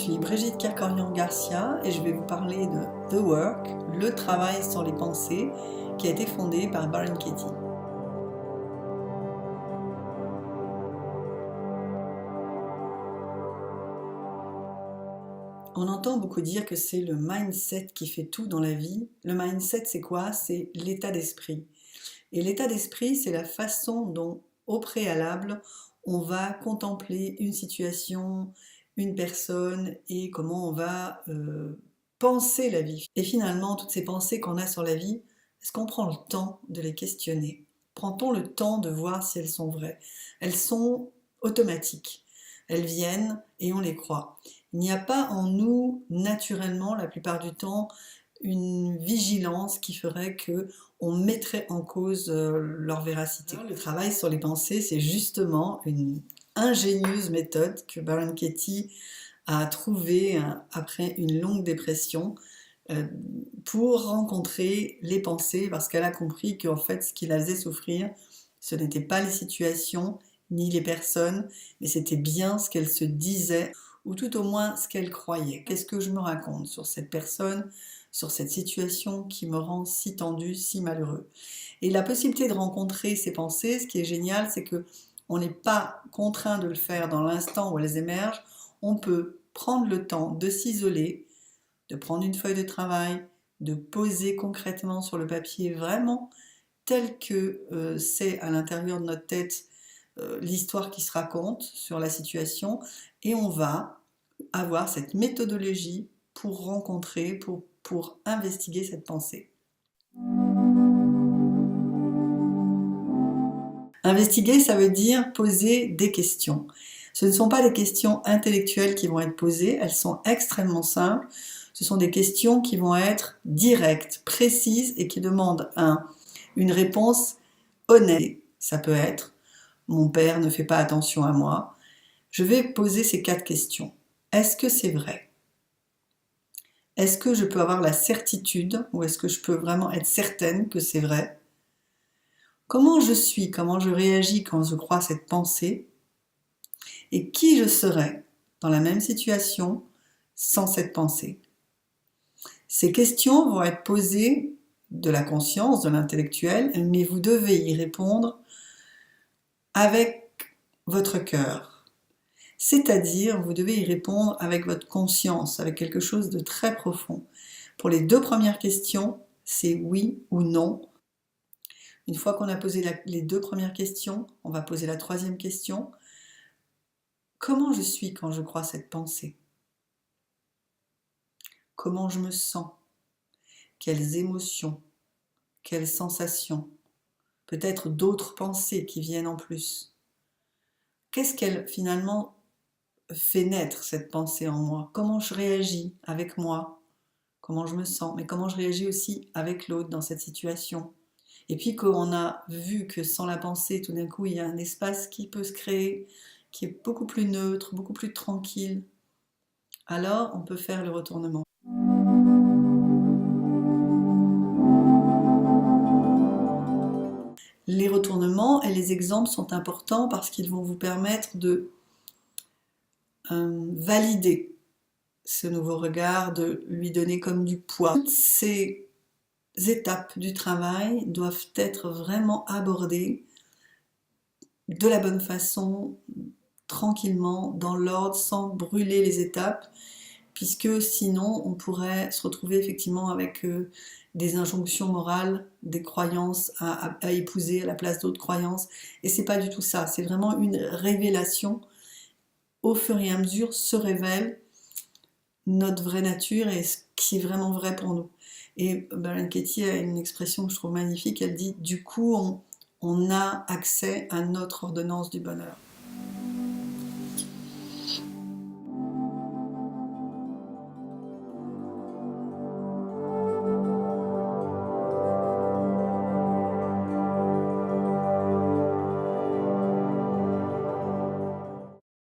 suis Brigitte Kerkorian-Garcia et je vais vous parler de The Work, le travail sur les pensées, qui a été fondé par Byron Katie. On entend beaucoup dire que c'est le mindset qui fait tout dans la vie. Le mindset, c'est quoi? C'est l'état d'esprit. Et l'état d'esprit, c'est la façon dont, au préalable, on va contempler une situation, une personne et comment on va penser la vie. Et finalement, toutes ces pensées qu'on a sur la vie, est-ce qu'on prend le temps de les questionner? Prend-on le temps de voir si elles sont vraies? Elles sont automatiques. Elles viennent et on les croit. Il n'y a pas en nous, naturellement, la plupart du temps, une vigilance qui ferait que on mettrait en cause leur véracité. Le travail sur les pensées, c'est justement une ingénieuse méthode que Byron Katie a trouvée après une longue dépression pour rencontrer les pensées, parce qu'elle a compris qu'en fait, ce qui la faisait souffrir, ce n'était pas les situations ni les personnes, mais c'était bien ce qu'elle se disait, ou tout au moins ce qu'elle croyait. Qu'est-ce que je me raconte sur cette personne, sur cette situation qui me rend si tendu, si malheureux? Et la possibilité de rencontrer ces pensées, ce qui est génial, c'est que on n'est pas contraint de le faire dans l'instant où elles émergent. On peut prendre le temps de s'isoler, de prendre une feuille de travail, de poser concrètement sur le papier vraiment tel que c'est à l'intérieur de notre tête l'histoire qui se raconte sur la situation, et on va avoir cette méthodologie pour rencontrer, pour investiguer cette pensée. Investiguer, ça veut dire poser des questions. Ce ne sont pas des questions intellectuelles qui vont être posées, elles sont extrêmement simples. Ce sont des questions qui vont être directes, précises et qui demandent une réponse honnête. Ça peut être « Mon père ne fait pas attention à moi ». Je vais poser ces 4 questions. Est-ce que c'est vrai? Est-ce que je peux avoir la certitude ou est-ce que je peux vraiment être certaine que c'est vrai? Comment je suis, comment je réagis quand je crois cette pensée? Et qui je serais dans la même situation sans cette pensée? Ces questions vont être posées de la conscience, de l'intellectuel, mais vous devez y répondre avec votre cœur. C'est-à-dire, vous devez y répondre avec votre conscience, avec quelque chose de très profond. Pour les 2 premières questions, c'est oui ou non. Une fois qu'on a posé les 2 premières questions, on va poser la 3e question. Comment je suis quand je crois cette pensée? Comment je me sens? Quelles émotions? Quelles sensations? Peut-être d'autres pensées qui viennent en plus. Qu'est-ce qu'elle finalement fait naître, cette pensée en moi? Comment je réagis avec moi? Comment je me sens? Mais comment je réagis aussi avec l'autre dans cette situation? Et puis qu'on a vu que sans la pensée, tout d'un coup, il y a un espace qui peut se créer, qui est beaucoup plus neutre, beaucoup plus tranquille. Alors, on peut faire le retournement. Les retournements et les exemples sont importants parce qu'ils vont vous permettre de valider ce nouveau regard, de lui donner comme du poids. Toutes ces étapes du travail doivent être vraiment abordées de la bonne façon, tranquillement, dans l'ordre, sans brûler les étapes, puisque sinon on pourrait se retrouver effectivement avec des injonctions morales, des croyances à épouser à la place d'autres croyances, et c'est pas du tout ça, c'est vraiment une révélation. Au fur et à mesure se révèle notre vraie nature et ce qui est vraiment vrai pour nous. Et Byron Katie a une expression que je trouve magnifique, elle dit « du coup on a accès à notre ordonnance du bonheur ».